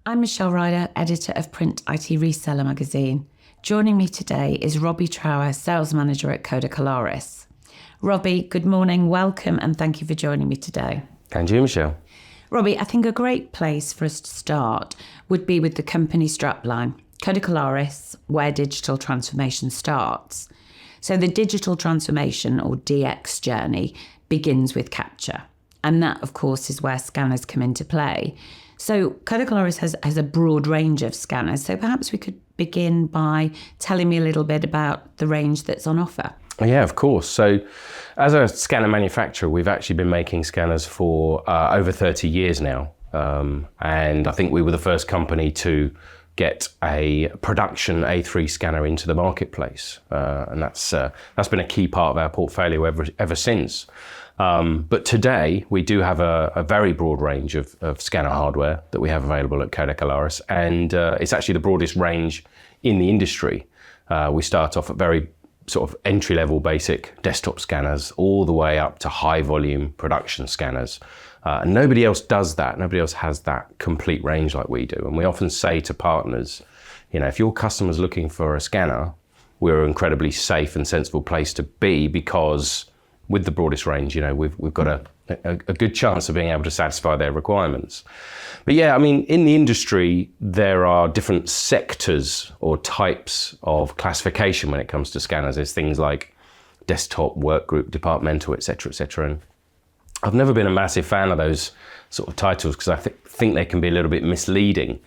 I'm Michelle Ryder, editor of PrintIT Reseller magazine. Joining me today is Robbie Trower, sales manager at Kodak Alaris. Robbie, good morning, welcome, and thank you for joining me today. Thank you, Michelle. Robbie, I think a great place for us to start would be with the company strapline, Kodak Alaris, where digital transformation starts. So the digital transformation, or DX journey, begins with capture. And that, of course, is where scanners come into play. So Kodak Alaris has a broad range of scanners. So perhaps we could begin by telling me a little bit about the range that's on offer. Yeah, of course. So as a scanner manufacturer, we've actually been making scanners for over 30 years now. And I think we were the first company to get a production A3 scanner into the marketplace. And that's been a key part of our portfolio ever since. But today we do have a very broad range of scanner hardware that we have available at Kodak Alaris, and it's actually the broadest range in the industry. We start off at very sort of entry-level basic desktop scanners all the way up to high-volume production scanners. And nobody else does that. Nobody else has that complete range like we do. And we often say to partners, you know, if your customer's looking for a scanner, we're an incredibly safe and sensible place to be, because with the broadest range, you know, we've got a good chance of being able to satisfy their requirements. But yeah, I mean, in the industry, there are different sectors or types of classification when it comes to scanners. There's things like desktop, work group, departmental, et cetera, et cetera. And I've never been a massive fan of those sort of titles because I think they can be a little bit misleading.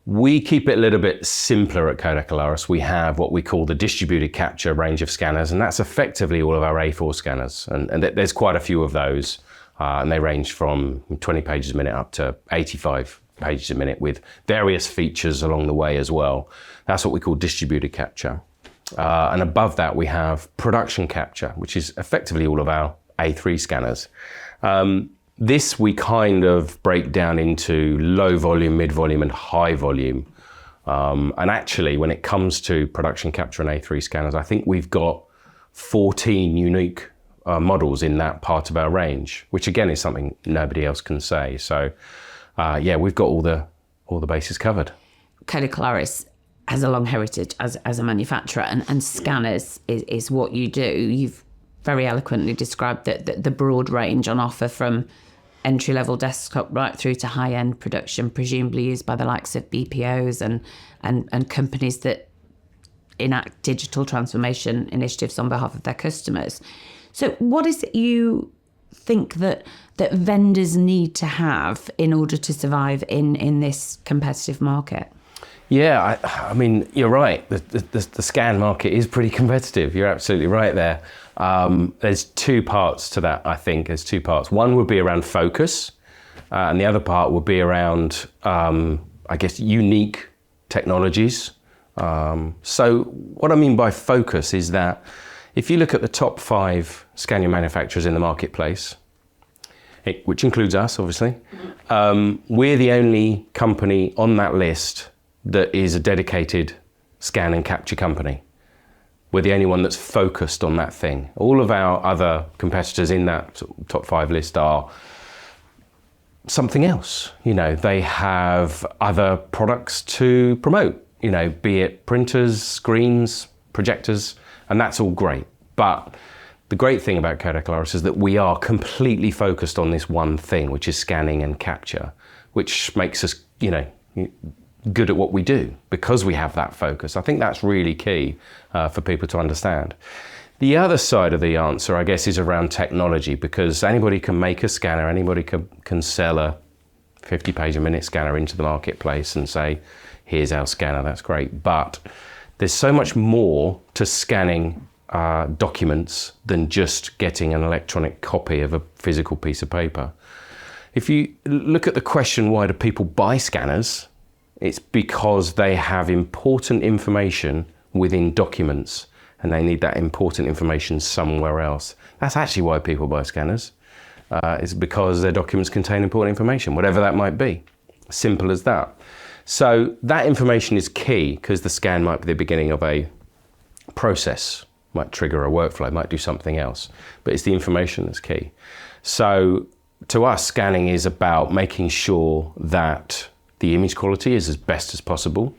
We keep it a little bit simpler at Kodak Alaris. We have what we call the distributed capture range of scanners, and that's effectively all of our A4 scanners. And there's quite a few of those, and they range from 20 pages a minute up to 85 pages a minute with various features along the way as well. That's what we call distributed capture. And above that, we have production capture, which is effectively all of our A3 scanners. This we kind of break down into low volume, mid volume, and high volume. And actually, when it comes to production capture and A3 scanners, I think we've got 14 unique models in that part of our range, which again is something nobody else can say. So yeah, we've got all the bases covered. Kodak Alaris has a long heritage as a manufacturer, and scanners is what you do. You've very eloquently described the broad range on offer, from entry-level desktop right through to high-end production, presumably used by the likes of BPOs and companies that enact digital transformation initiatives on behalf of their customers. So what is it you think that vendors need to have in order to survive in this competitive market? Yeah, I mean, you're right. The scan market is pretty competitive. You're absolutely right there. There's two parts to that, I think. There's two parts. One would be around focus, and the other part would be around, I guess, unique technologies. So what I mean by focus is that if you look at the top 5 scanner manufacturers in the marketplace, which includes us, obviously, we're the only company on that list that is a dedicated scan and capture company. We're the only one that's focused on that thing. All of our other competitors in that top 5 list are something else. You know, they have other products to promote, you know, be it printers, screens, projectors, and that's all great. But the great thing about Kodak Alaris is that we are completely focused on this one thing, which is scanning and capture, which makes us, you know, good at what we do because we have that focus. I think that's really key for people to understand. The other side of the answer, I guess, is around technology, because anybody can make a scanner, anybody can sell a 50-page a minute scanner into the marketplace and say, here's our scanner, that's great. But there's so much more to scanning documents than just getting an electronic copy of a physical piece of paper. If you look at the question, why do people buy scanners? It's because they have important information within documents and they need that important information somewhere else. That's actually why people buy scanners. It's because their documents contain important information, whatever that might be. Simple as that. So that information is key, because the scan might be the beginning of a process, might trigger a workflow, might do something else, but it's the information that's key. So to us, scanning is about making sure that the image quality is as best as possible.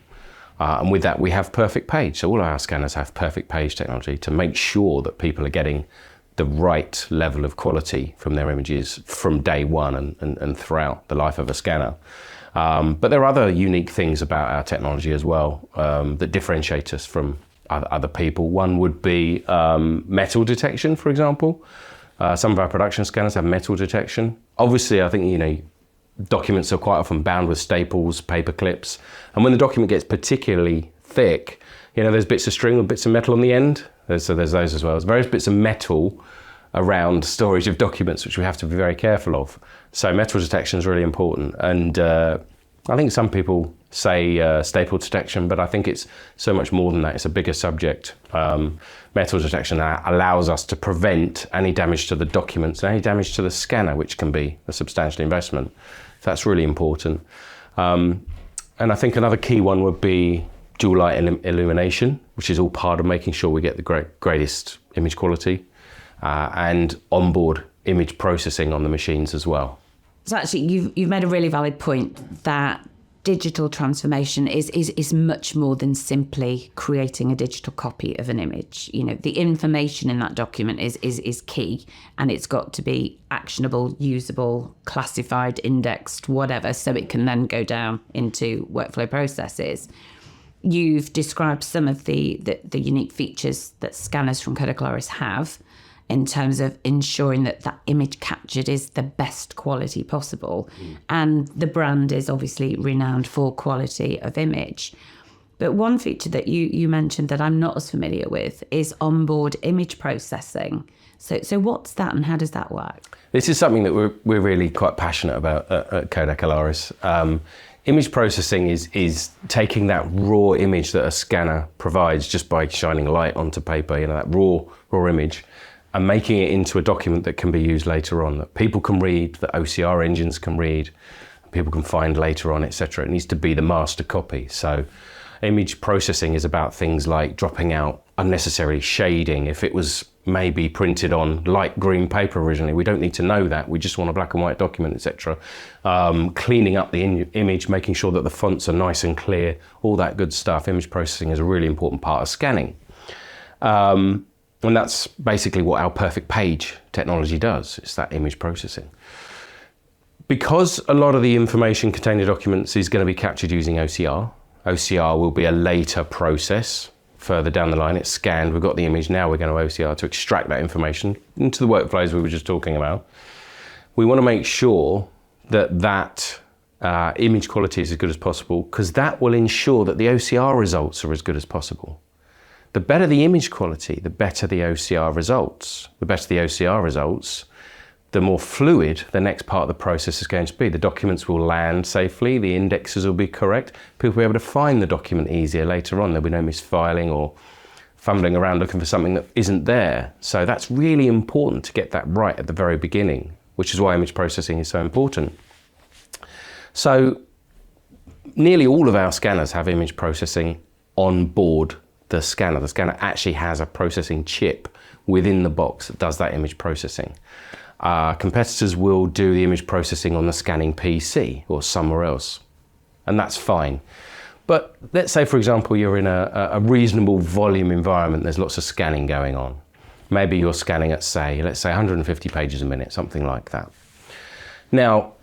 And with that, we have perfect page. So all our scanners have perfect page technology to make sure that people are getting the right level of quality from their images from day one and throughout the life of a scanner. But there are other unique things about our technology as well that differentiate us from other people. One would be metal detection, for example. Some of our production scanners have metal detection. Obviously, I think, documents are quite often bound with staples, paper clips. And when the document gets particularly thick, there's bits of string or bits of metal on the end. So there's those as well. There's various bits of metal around storage of documents, which we have to be very careful of. So metal detection is really important. And I think some people say staple detection, but I think it's so much more than that. It's a bigger subject. Metal detection allows us to prevent any damage to the documents and any damage to the scanner, which can be a substantial investment. So that's really important. And I think another key one would be dual light illumination, which is all part of making sure we get the greatest image quality, and onboard image processing on the machines as well. So actually, you've made a really valid point that digital transformation is much more than simply creating a digital copy of an image. The information in that document is key, and it's got to be actionable, usable, classified, indexed, whatever, so it can then go down into workflow processes. You've described some of the unique features that scanners from Kodak Alaris have in terms of ensuring that image captured is the best quality possible. And the brand is obviously renowned for quality of image. But one feature that you mentioned that I'm not as familiar with is onboard image processing. So what's that and how does that work? This is something that we're really quite passionate about at Kodak Alaris. Image processing is taking that raw image that a scanner provides just by shining light onto paper, that raw image, and making it into a document that can be used later on, that people can read, that OCR engines can read, people can find later on, etc. It needs to be the master copy. So image processing is about things like dropping out unnecessary shading. If it was maybe printed on light green paper originally, we don't need to know that. We just want a black and white document, etc. Cleaning up the image, making sure that the fonts are nice and clear, all that good stuff. Image processing is a really important part of scanning. And that's basically what our perfect page technology does. It's that image processing. Because a lot of the information contained in documents is going to be captured using OCR. OCR will be a later process further down the line. It's scanned, we've got the image, now we're going to OCR to extract that information into the workflows we were just talking about. We want to make sure that image quality is as good as possible, because that will ensure that the OCR results are as good as possible. The better the image quality, the better the OCR results. The better the OCR results, the more fluid the next part of the process is going to be. The documents will land safely, the indexes will be correct, people will be able to find the document easier later on. There'll be no misfiling or fumbling around looking for something that isn't there. So that's really important to get that right at the very beginning, which is why image processing is so important. So nearly all of our scanners have image processing on board the scanner. The scanner actually has a processing chip within the box that does that image processing. Competitors will do the image processing on the scanning PC or somewhere else, and that's fine. But let's say, for example, you're in a reasonable volume environment, there's lots of scanning going on. Maybe you're scanning at, let's say 150 pages a minute, something like that. Now,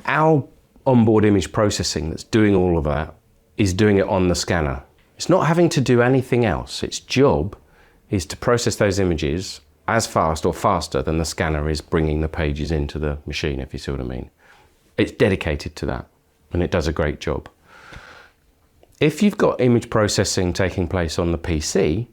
our onboard image processing that's doing all of that is doing it on the scanner. It's not having to do anything else. Its job is to process those images as fast or faster than the scanner is bringing the pages into the machine, if you see what I mean. It's dedicated to that, and it does a great job. If you've got image processing taking place on the PC,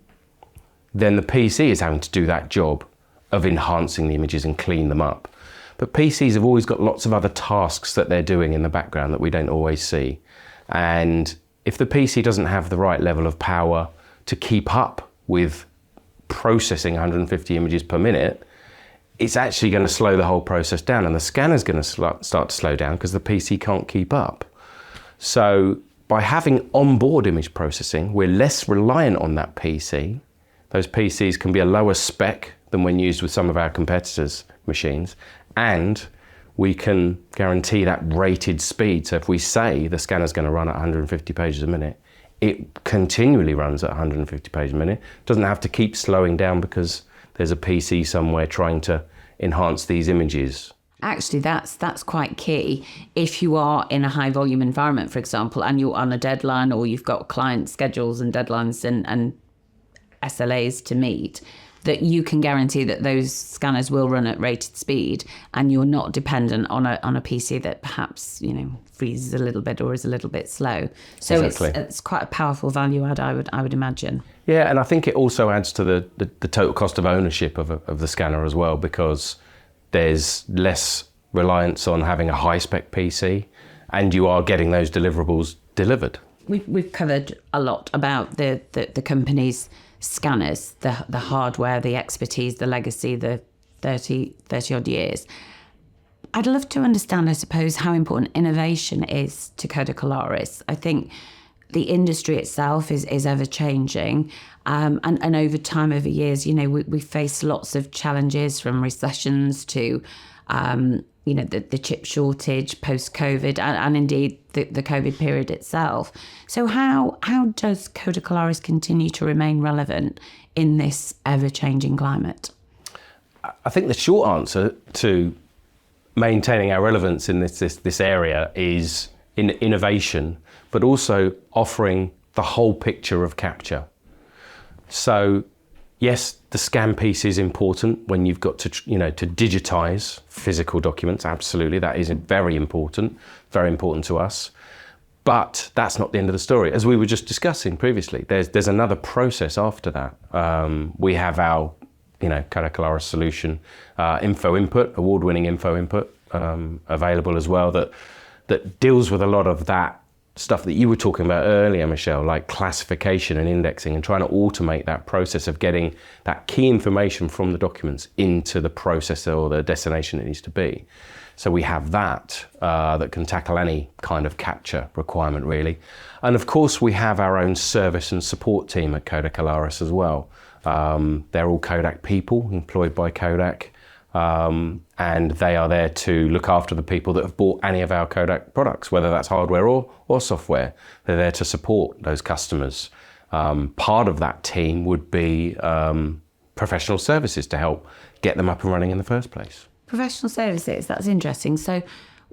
then the PC is having to do that job of enhancing the images and clean them up. But PCs have always got lots of other tasks that they're doing in the background that we don't always see. And if the PC doesn't have the right level of power to keep up with processing 150 images per minute, it's actually going to slow the whole process down, and the scanner's going to start to slow down because the PC can't keep up. So by having onboard image processing, we're less reliant on that PC. Those PCs can be a lower spec than when used with some of our competitors' machines, and we can guarantee that rated speed. So if we say the scanner's going to run at 150 pages a minute, it continually runs at 150 pages a minute. It doesn't have to keep slowing down because there's a PC somewhere trying to enhance these images. Actually, that's quite key. If you are in a high volume environment, for example, and you're on a deadline, or you've got client schedules and deadlines and SLAs to meet, that you can guarantee that those scanners will run at rated speed, and you're not dependent on a PC that perhaps, freezes a little bit or is a little bit slow. So Exactly. it's quite a powerful value add, I would imagine. Yeah, and I think it also adds to the total cost of ownership of the scanner as well, because there's less reliance on having a high-spec PC, and you are getting those deliverables delivered. We've covered a lot about the company's scanners, the hardware, the expertise, the legacy, the 30 odd years. I'd love to understand, I suppose, how important innovation is to Kodak Alaris. I think the industry itself is ever changing, and over time, over years, we face lots of challenges, from recessions to the chip shortage post-COVID, and indeed the COVID period itself. So how does Kodak Alaris continue to remain relevant in this ever-changing climate? I think the short answer to maintaining our relevance in this area is in innovation, but also offering the whole picture of capture. So yes, the scan piece is important when you've got to digitize physical documents. Absolutely, that is very important to us. But that's not the end of the story. As we were just discussing previously, there's another process after that. We have our Kodak Alaris solution, info input, award-winning info input, available as well, that deals with a lot of that stuff that you were talking about earlier, Michelle, like classification and indexing, and trying to automate that process of getting that key information from the documents into the processor or the destination it needs to be. So we have that can tackle any kind of capture requirement, really. And of course, we have our own service and support team at Kodak Alaris as well. They're all Kodak people employed by Kodak. And they are there to look after the people that have bought any of our Kodak products, whether that's hardware or software. They're there to support those customers. Part of that team would be professional services to help get them up and running in the first place. Professional services, that's interesting. So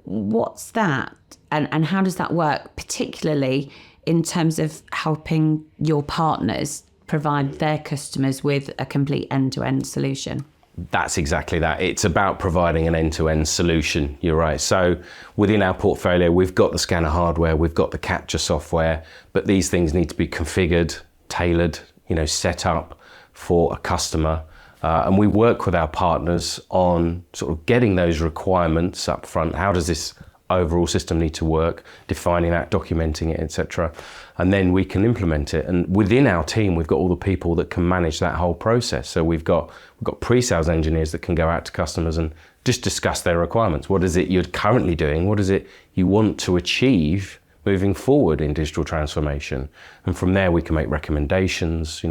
what's that, and how does that work, particularly in terms of helping your partners provide their customers with a complete end-to-end solution? That's exactly that. It's about providing an end-to-end solution. You're right. So within our portfolio, we've got the scanner hardware, we've got the capture software, but these things need to be configured, tailored, set up for a customer. And we work with our partners on sort of getting those requirements up front. How does this overall system need to work, defining that, documenting it, etc. And then we can implement it. And within our team, we've got all the people that can manage that whole process. So we've got pre-sales engineers that can go out to customers and just discuss their requirements. What is it you're currently doing? What is it you want to achieve moving forward in digital transformation? And from there, we can make recommendations,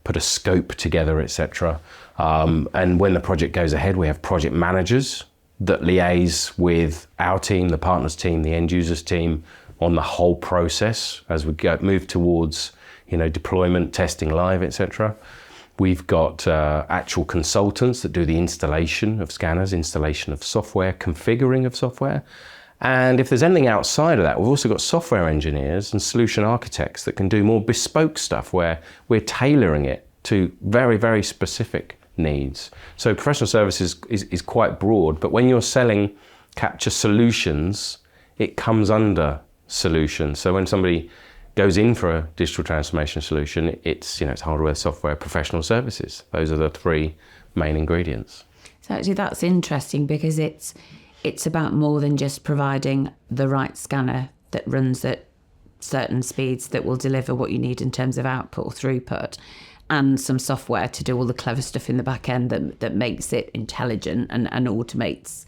put a scope together, etc. And when the project goes ahead, we have project managers that liaise with our team, the partners team, the end users team on the whole process as we move towards, deployment, testing live, etc. We've got actual consultants that do the installation of scanners, installation of software, configuring of software. And if there's anything outside of that, we've also got software engineers and solution architects that can do more bespoke stuff where we're tailoring it to very, very specific needs. So professional services is quite broad, but when you're selling capture solutions, it comes under solutions. So when somebody goes in for a digital transformation solution, it's hardware, software, professional services. Those are the three main ingredients. So actually that's interesting, because it's about more than just providing the right scanner that runs at certain speeds that will deliver what you need in terms of output or throughput, and some software to do all the clever stuff in the back end that makes it intelligent and automates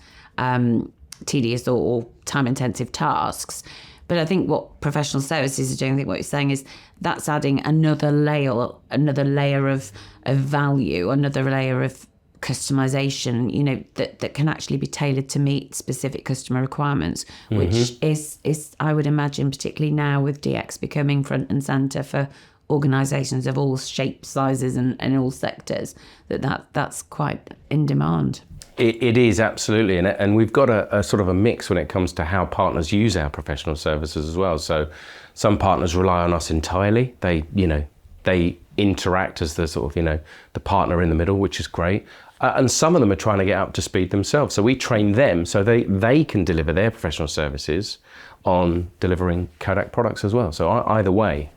tedious or time-intensive tasks. But I think what professional services are doing, I think what you're saying is that's adding another layer of value, another layer of customization, you know, that can actually be tailored to meet specific customer requirements, which is, I would imagine, particularly now with DX becoming front and center for organizations of all shapes, sizes and all sectors, that's quite in demand. It is, absolutely. And we've got a sort of a mix when it comes to how partners use our professional services as well. So some partners rely on us entirely. They interact as the sort of, the partner in the middle, which is great. And some of them are trying to get up to speed themselves. So we train them so they can deliver their professional services on delivering Kodak products as well. So either way,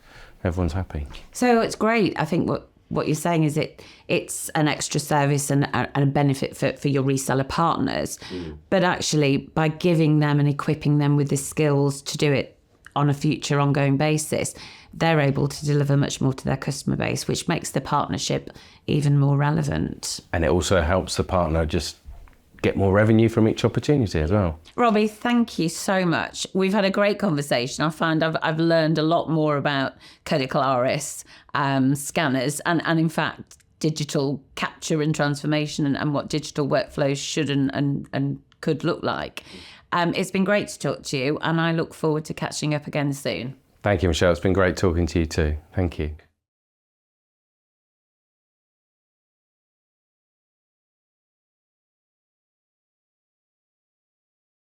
everyone's happy. So it's great. I think what you're saying is it's an extra service and a benefit for your reseller partners. But actually, by giving them and equipping them with the skills to do it on a future ongoing basis, they're able to deliver much more to their customer base, which makes the partnership even more relevant. And it also helps the partner just get more revenue from each opportunity as well. Robbie, thank you so much. We've had a great conversation. I find I've learned a lot more about Kodak Alaris scanners and in fact digital capture and transformation and what digital workflows should and could look like. It's been great to talk to you, and I look forward to catching up again soon. Thank you, Michelle. It's been great talking to you too. Thank you.